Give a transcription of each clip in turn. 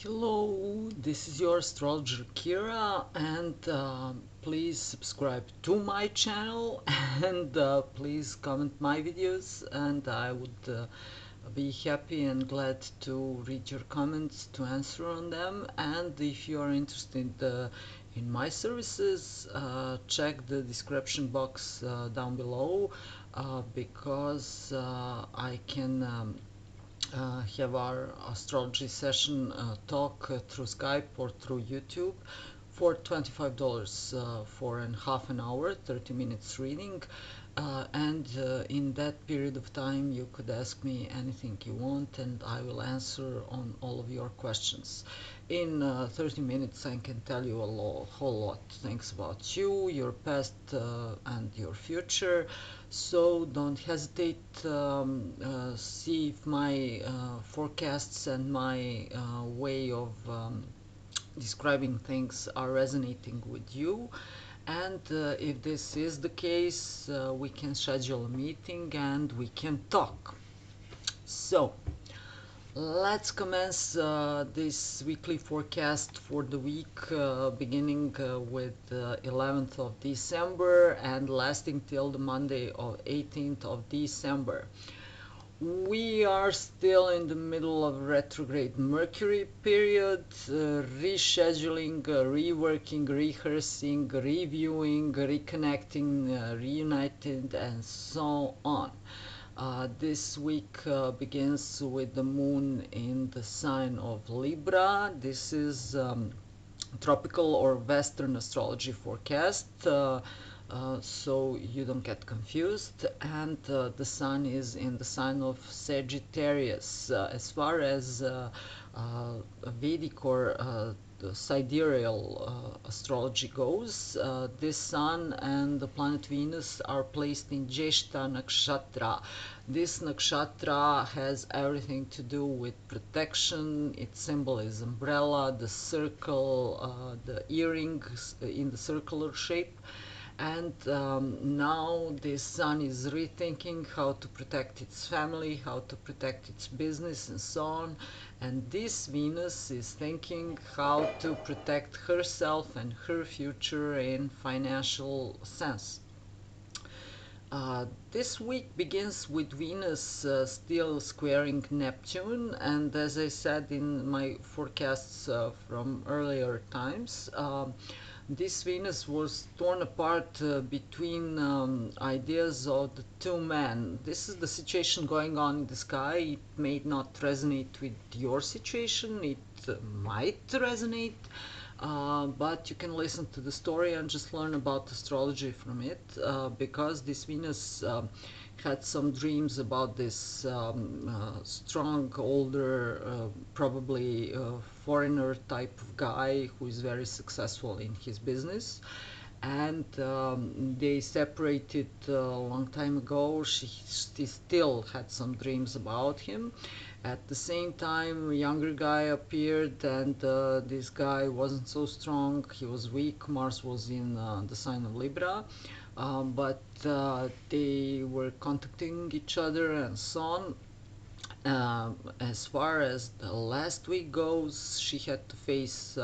Hello, this is your astrologer Kira, and please subscribe to my channel and please comment my videos, and I would be happy and glad to read your comments to answer on them. And if you are interested in my services, check the description box down below because I can have our astrology session talk through Skype or through YouTube for $25 for half an hour, 30 minutes reading. And in that period of time, you could ask me anything you want, and I will answer on all of your questions. In 30 minutes, I can tell you whole lot things about you, your past, and your future. So don't hesitate. See if my forecasts and my way of describing things are resonating with you. And if this is the case, we can schedule a meeting and we can talk. So let's commence this weekly forecast for the week beginning with 11th of December and lasting till the Monday of 18th of December. We are still in the middle of retrograde Mercury period, rescheduling, reworking, rehearsing, reviewing, reconnecting, reunited, and so on. This week begins with the moon in the sign of Libra. This is tropical or Western astrology forecast. So you don't get confused, and the sun is in the sign of Sagittarius. As far as Vedic or the sidereal astrology goes, this sun and the planet Venus are placed in Jeshta nakshatra. This nakshatra has everything to do with protection. Its symbol is umbrella, the circle, the earrings in the circular shape. And now the sun is rethinking how to protect its family, how to protect its business, and so on. And this Venus is thinking how to protect herself and her future in financial sense. This week begins with Venus still squaring Neptune, and as I said in my forecasts from earlier times, this Venus was torn apart between ideas of the two men. This is the situation going on in the sky. It may not resonate with your situation, it might resonate, but you can listen to the story and just learn about astrology from it, because this Venus had some dreams about this strong, older, probably foreigner type of guy who is very successful in his business. And they separated a long time ago. She still had some dreams about him. At the same time, a younger guy appeared, and this guy wasn't so strong. He was weak. Mars was in the sign of Libra. But they were contacting each other and so on. As far as the last week goes, she had to face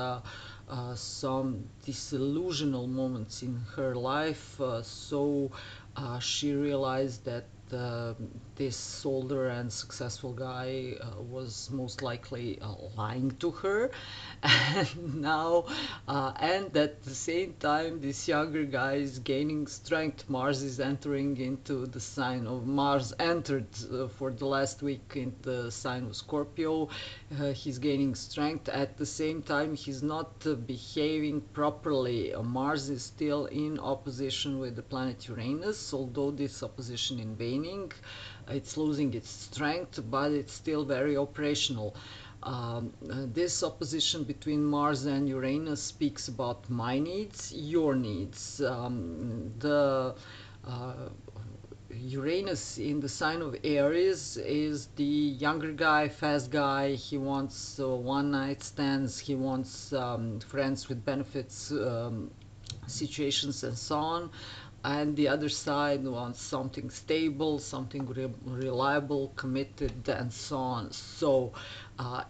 some disillusional moments in her life, so she realized that this older and successful guy was most likely lying to her. And now and at the same time, this younger guy is gaining strength. Mars is entering into the sign of Mars entered for the last week in the sign of Scorpio. He's gaining strength. At the same time, he's not behaving properly. Mars is still in opposition with the planet Uranus, although this opposition is waning. It's losing its strength, but it's still very operational. This opposition between Mars and Uranus speaks about my needs, your needs. The Uranus in the sign of Aries is the younger guy, fast guy. He wants one night stands, he wants friends with benefits, situations, and so on. And the other side wants something stable, something reliable, committed, and so on. So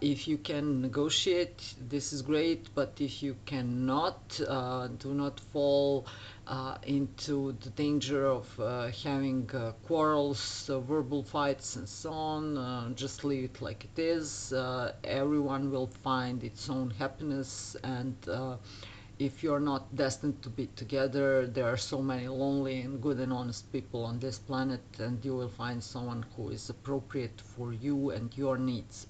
If you can negotiate, this is great, but if you cannot, do not fall into the danger of having quarrels, verbal fights, and so on. Just leave it like it is. Everyone will find its own happiness, and if you're not destined to be together, there are so many lonely and good and honest people on this planet, and you will find someone who is appropriate for you and your needs.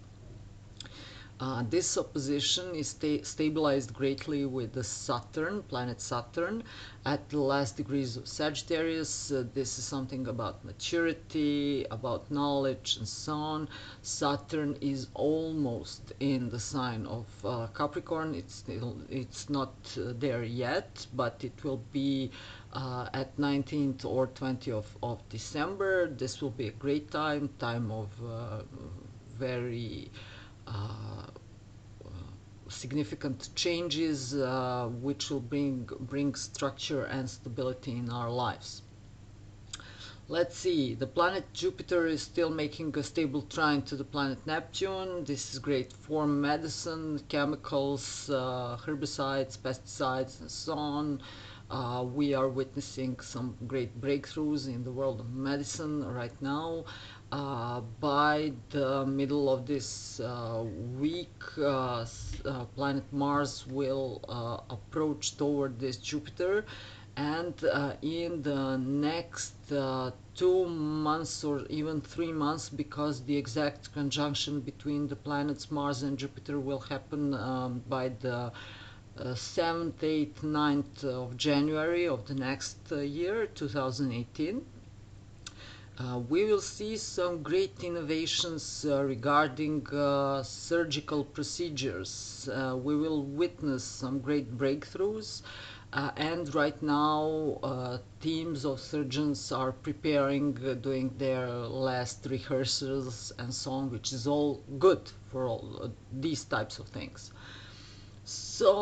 This opposition is stabilized greatly with the Saturn, planet Saturn, at the last degrees of Sagittarius. This is something about maturity, about knowledge, and so on. Saturn is almost in the sign of Capricorn. It's not there yet, but it will be at 19th or 20th of December. This will be a great time of very significant changes which will bring structure and stability in our lives. Let's see, the planet Jupiter is still making a stable trine to the planet Neptune. This is great for medicine, chemicals, herbicides, pesticides, and so on. We are witnessing some great breakthroughs in the world of medicine right now. By the middle of this week, planet Mars will approach toward this Jupiter, and in the next 2 months or even 3 months, because the exact conjunction between the planets Mars and Jupiter will happen by the 7th, 8th, 9th of January of the next year, 2018. We will see some great innovations regarding surgical procedures. We will witness some great breakthroughs, and right now teams of surgeons are preparing, doing their last rehearsals and so on, which is all good for all these types of things. So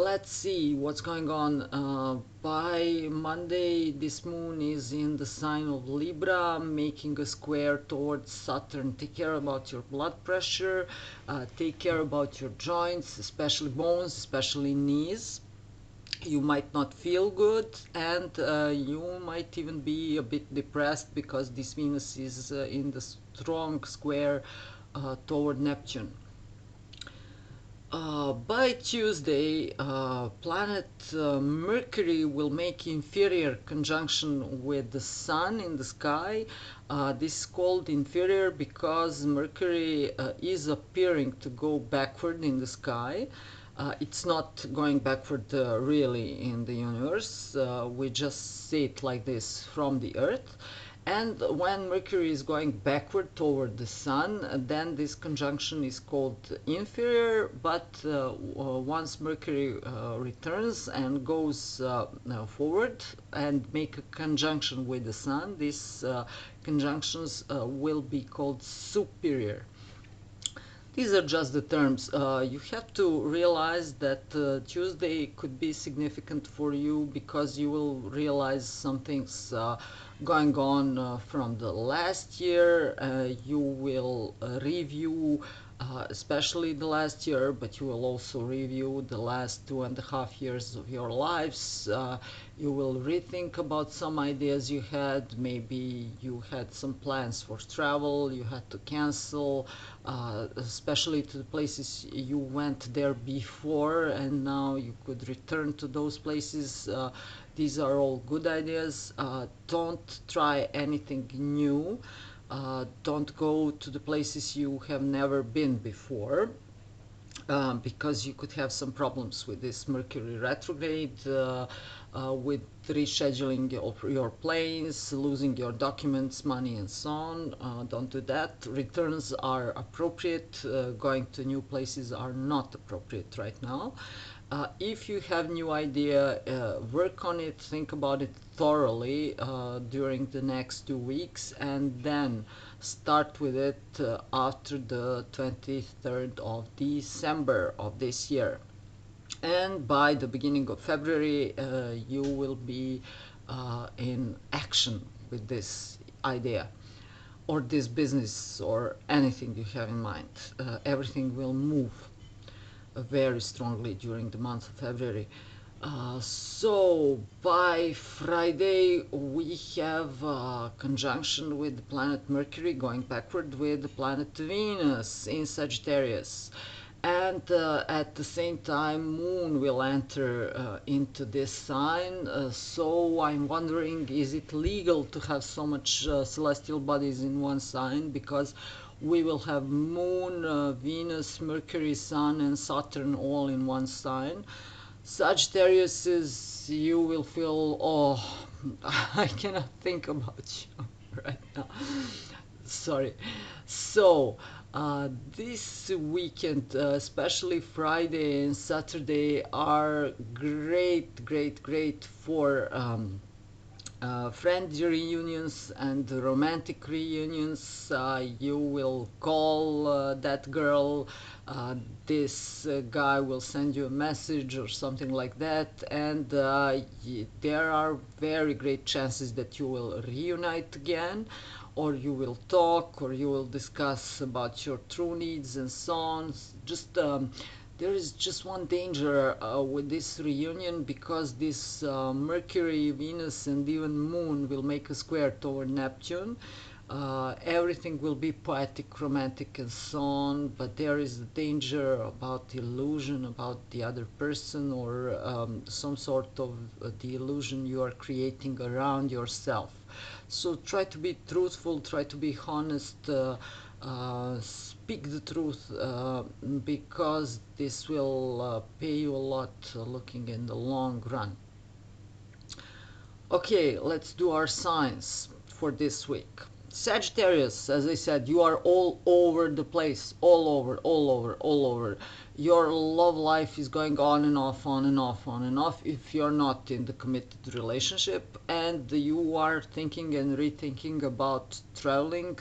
let's see what's going on. By Monday, this moon is in the sign of Libra, making a square towards Saturn. Take care about your blood pressure, take care about your joints, especially bones, especially knees. You might not feel good, and you might even be a bit depressed because this Venus is in the strong square toward Neptune. By Tuesday, planet Mercury will make inferior conjunction with the Sun in the sky. This is called inferior because Mercury is appearing to go backward in the sky. It's not going backward really in the universe. We just see it like this from the Earth. And when Mercury is going backward toward the Sun, then this conjunction is called inferior. But once Mercury returns and goes forward and make a conjunction with the Sun, these conjunctions will be called superior. These are just the terms. You have to realize that Tuesday could be significant for you because you will realize some things going on from the last year. You will review especially the last year, but you will also review the last 2.5 years of your lives. You will rethink about some ideas you had. Maybe you had some plans for travel, you had to cancel, especially to the places you went there before, and now you could return to those places. These are all good ideas. Don't try anything new. Don't go to the places you have never been before, because you could have some problems with this Mercury retrograde, with rescheduling your planes, losing your documents, money, and so on. Don't do that. Returns are appropriate. Going to new places are not appropriate right now. If you have new idea, work on it, think about it thoroughly during the next 2 weeks, and then start with it after the 23rd of December of this year. And by the beginning of February, you will be in action with this idea. or this business or anything you have in mind. Everything will move very strongly during the month of February. So by Friday we have a conjunction with the planet Mercury going backward with the planet Venus in Sagittarius, and at the same time Moon will enter into this sign. So I'm wondering, is it legal to have so much celestial bodies in one sign? Because we will have Moon, Venus, Mercury, Sun and Saturn all in one sign. Sagittarius is, you will feel, oh, I cannot think about you right now. Sorry. So, this weekend, especially Friday and Saturday, are great for friend reunions and romantic reunions. You will call that girl, this guy will send you a message or something like that, and there are very great chances that you will reunite again, or you will talk, or you will discuss about your true needs and so on. Just there is just one danger with this reunion, because this Mercury, Venus and even Moon will make a square toward Neptune. Everything will be poetic, romantic and so on, but there is a danger about illusion about the other person, or some sort of the illusion you are creating around yourself. So try to be truthful, try to be honest, speak the truth, because this will pay you a lot looking in the long run. Okay, let's do our signs for this week. Sagittarius, as I said, you are all over the place, all over. Your love life is going on and off, on and off, on and off, if you're not in the committed relationship and you are thinking and rethinking about traveling.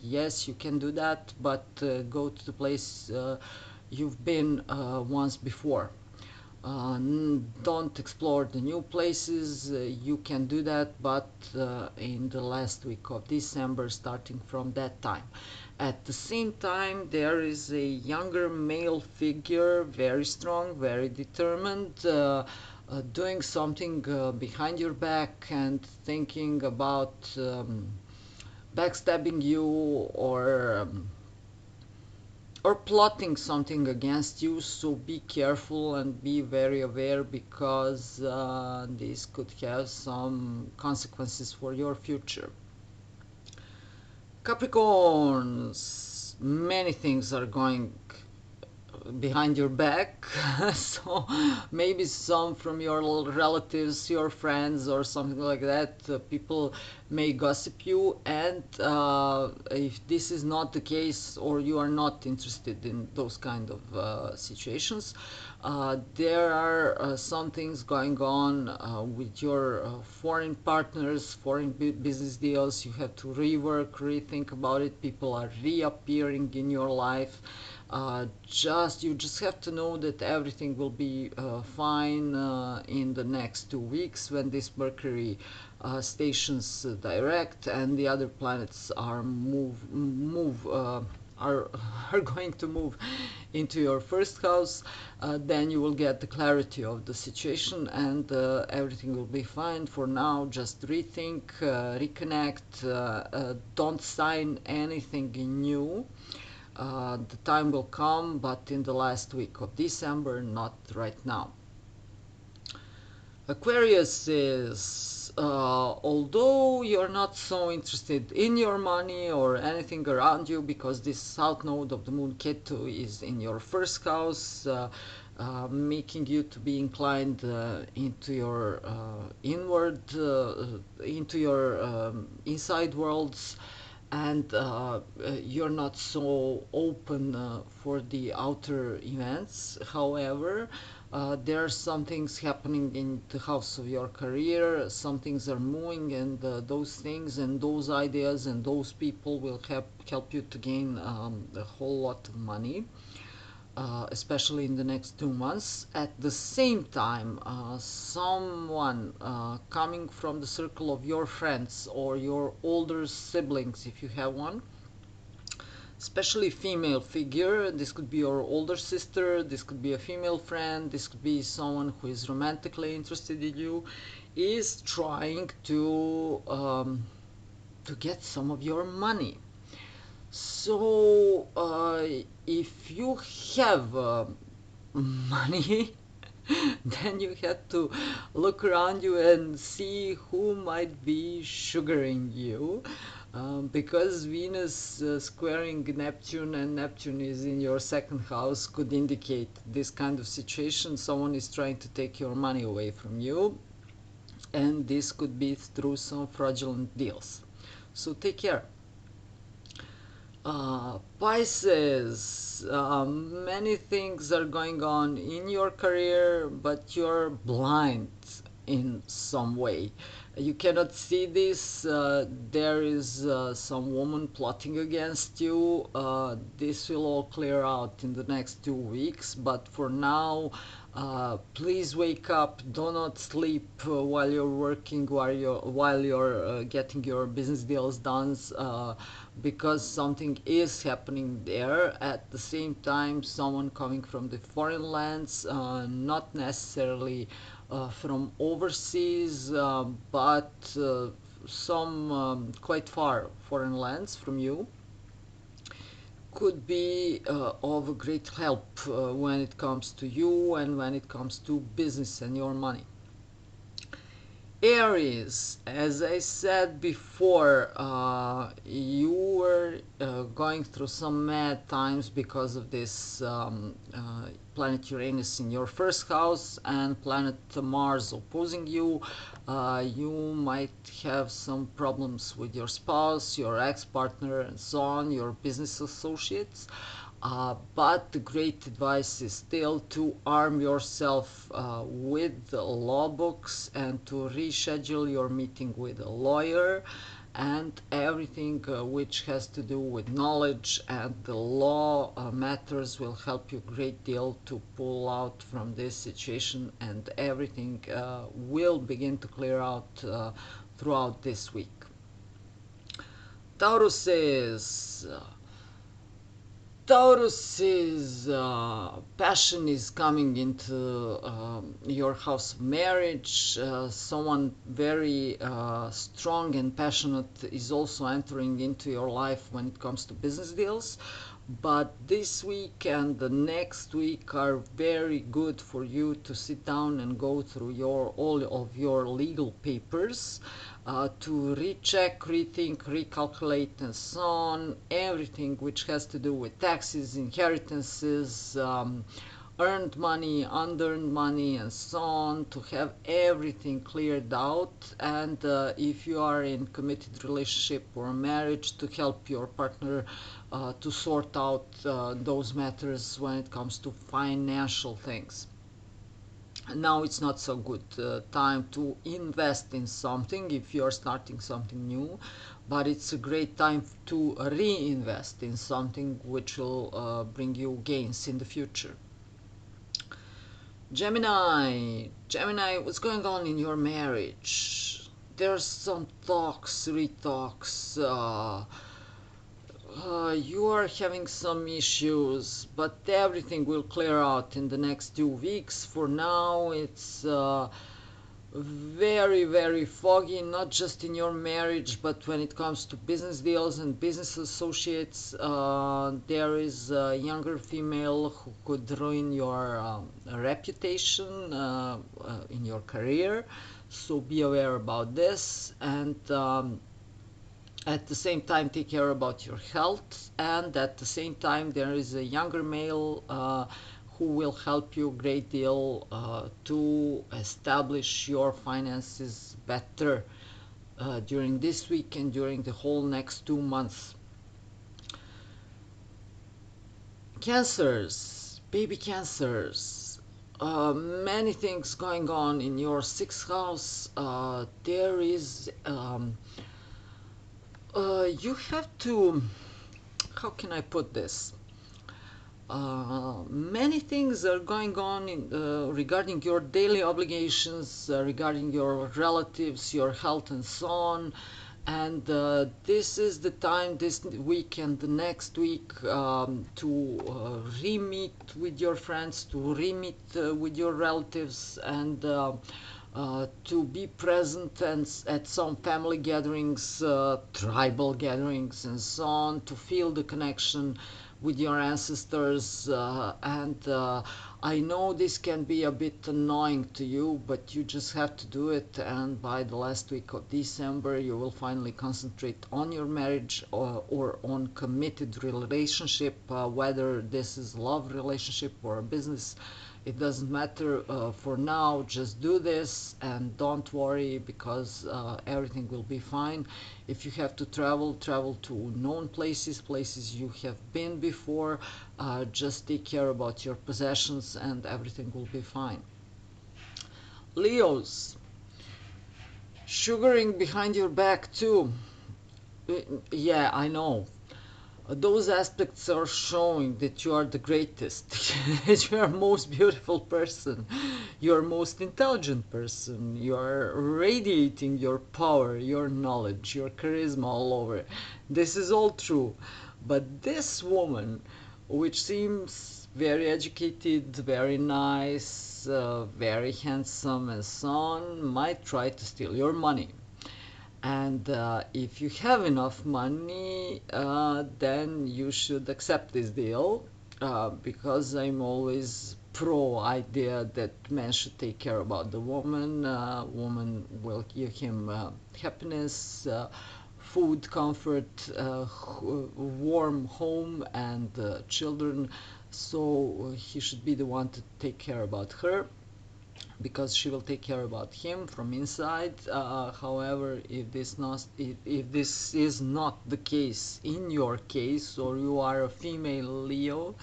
Yes, you can do that, but go to the place you've been once before. Don't explore the new places. You can do that, but in the last week of December, starting from that time. At the same time, there is a younger male figure, very strong, very determined, doing something behind your back and thinking about backstabbing you, or plotting something against you. So be careful and be very aware, because this could have some consequences for your future. Capricorns, many things are going behind your back. So maybe some from your relatives, your friends or something like that, people may gossip you, and if this is not the case, or you are not interested in those kind of situations, there are some things going on with your foreign partners, foreign business deals. You have to rework, rethink about it. People are reappearing in your life. You just have to know that everything will be fine in the next 2 weeks, when this Mercury stations direct and the other planets are are are going to move into your first house. Then you will get the clarity of the situation, and everything will be fine. For now, just rethink, reconnect, don't sign anything new. The time will come, but in the last week of December, not right now. Aquarius is, although you're not so interested in your money or anything around you, because this south node of the moon Ketu is in your first house, making you to be inclined into your into your inside worlds, and you're not so open for the outer events. However, there are some things happening in the house of your career. Some things are moving, and those things and those ideas and those people will help you to gain a whole lot of money. especially in the next 2 months. At the same time, someone coming from the circle of your friends or your older siblings, if you have one, especially female figure, this could be your older sister, this could be a female friend, this could be someone who is romantically interested in you, is trying to get some of your money. So if you have money, then you have to look around you and see who might be sugaring you, because Venus squaring Neptune, and Neptune is in your second house, could indicate this kind of situation. Someone is trying to take your money away from you, and this could be through some fraudulent deals. So take care. Pisces, many things are going on in your career, but you're blind in some way. You cannot see this. There is some woman plotting against you. This will all clear out in the next 2 weeks, but for now, please wake up. Do not sleep while you're working, while you're getting your business deals done, because something is happening there. At the same time, someone coming from the foreign lands, not necessarily from overseas, but some quite far foreign lands from you, could be of great help when it comes to you and when it comes to business and your money. Aries, as I said before, you were going through some mad times because of this planet Uranus in your first house and planet Mars opposing you. You might have some problems with your spouse, your ex-partner, and so on, your business associates. But the great advice is still to arm yourself with the law books and to reschedule your meeting with a lawyer, and everything which has to do with knowledge and the law matters will help you a great deal to pull out from this situation, and everything will begin to clear out throughout this week. Taurus's passion is coming into your house of marriage. Someone very strong and passionate is also entering into your life when it comes to business deals. But this week and the next week are very good for you to sit down and go through all of your legal papers, to recheck, rethink, recalculate, and so on. Everything which has to do with taxes, inheritances, earned money, unearned money, and so on, to have everything cleared out. And if you are in committed relationship or marriage, to help your partner to sort out those matters when it comes to financial things. Now it's not so good time to invest in something if you're starting something new, but it's a great time to reinvest in something which will bring you gains in the future. Gemini, what's going on in your marriage? There's some talks, retalks, you are having some issues, but everything will clear out in the next 2 weeks. For now, it's very, very foggy, not just in your marriage, but when it comes to business deals and business associates. There is a younger female who could ruin your reputation in your career, so be aware about this. And at the same time, take care about your health, and at the same time there is a younger male who will help you a great deal to establish your finances better during this week and during the whole next 2 months. Cancers, baby Cancers, many things going on in your sixth house. There is you have to, how can I put this? Many things are going on regarding your daily obligations, regarding your relatives, your health, and so on. And this is the time, this week and the next week, to re-meet with your friends, to re-meet with your relatives, and to be present and at some family gatherings, tribal gatherings, and so on, to feel the connection with your ancestors. And I know this can be a bit annoying to you, but you just have to do it, and by the last week of December you will finally concentrate on your marriage, or on committed relationship, whether this is love relationship or a business. It doesn't matter. For now, just do this and don't worry, because everything will be fine. If you have to travel, travel to known places, places you have been before. Just take care about your possessions and everything will be fine. Leos, sugaring behind your back too. Yeah, I know. Those aspects are showing that you are the greatest, that you are most beautiful person, you are most intelligent person, you are radiating your power, your knowledge, your charisma all over. This is all true. But this woman, which seems very educated, very nice, very handsome, and so on, might try to steal your money. And if you have enough money, then you should accept this deal, because I'm always pro idea that man should take care about the woman. Woman will give him happiness, food, comfort, warm home, and children. So he should be the one to take care about her, because she will take care about him from inside. However, if this is not the case in your case, or you are a female Leo,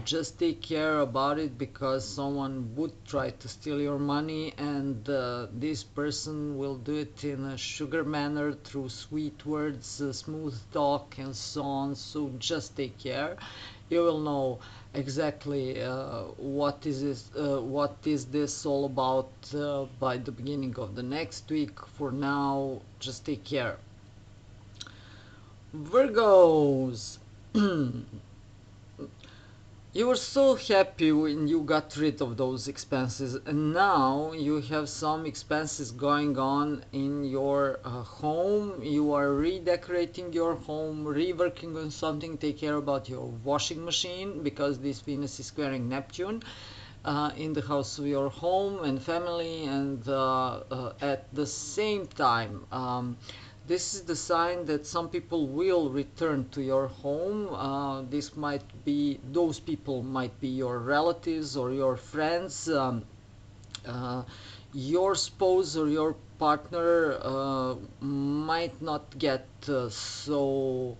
just take care about it, because someone would try to steal your money, and this person will do it in a sugar manner, through sweet words, smooth talk, and so on. So just take care. You will know exactly what is this all about by the beginning of the next week. For now, just take care. Virgos. You were so happy when you got rid of those expenses, and now you have some expenses going on in your home. You are redecorating your home, reworking on something. Take care about your washing machine, because this Venus is squaring Neptune in the house of your home and family, and at the same time, this is the sign that some people will return to your home. This might be, those people might be your relatives or your friends. Uh, your spouse or your partner might not get so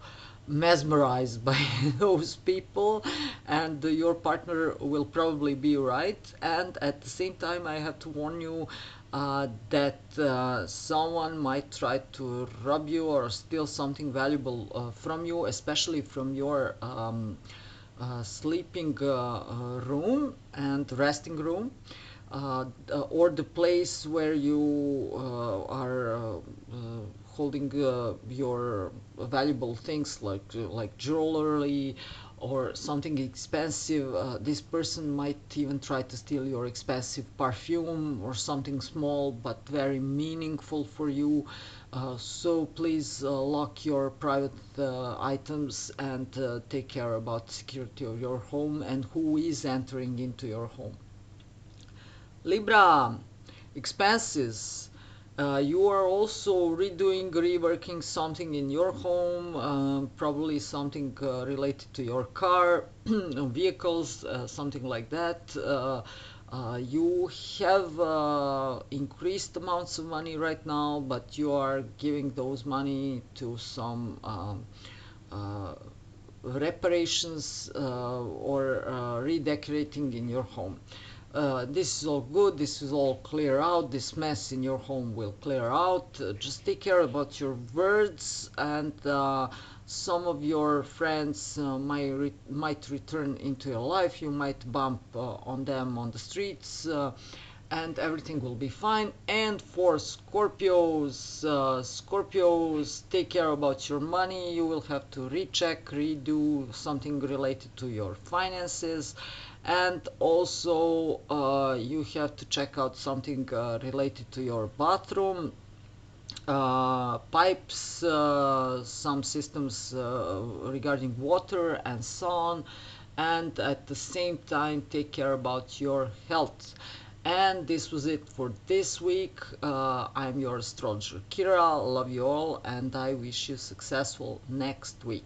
mesmerized by those people, and your partner will probably be right. And at the same time, I have to warn you that someone might try to rob you or steal something valuable from you, especially from your sleeping room and resting room, or the place where you are holding your valuable things, like jewelry or something expensive. This person might even try to steal your expensive perfume or something small but very meaningful for you. So please lock your private items, and take care about security of your home and who is entering into your home. Libra, expenses. You are also reworking something in your home, probably something related to your car, vehicles, something like that. You have increased amounts of money right now, but you are giving those money to some uh, reparations or redecorating in your home. This is all good, this is all clear out, this mess in your home will clear out. Just take care about your words, and Some of your friends might return into your life. You might bump on them on the streets, and everything will be fine. And for Scorpios, take care about your money. You will have to recheck, redo something related to your finances, and also you have to check out something related to your bathroom, pipes, some systems regarding water and so on. And at the same time, take care about your health. And this was it for this week. I'm your astrologer Kira. Love you all, and I wish you successful next week.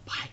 Bye.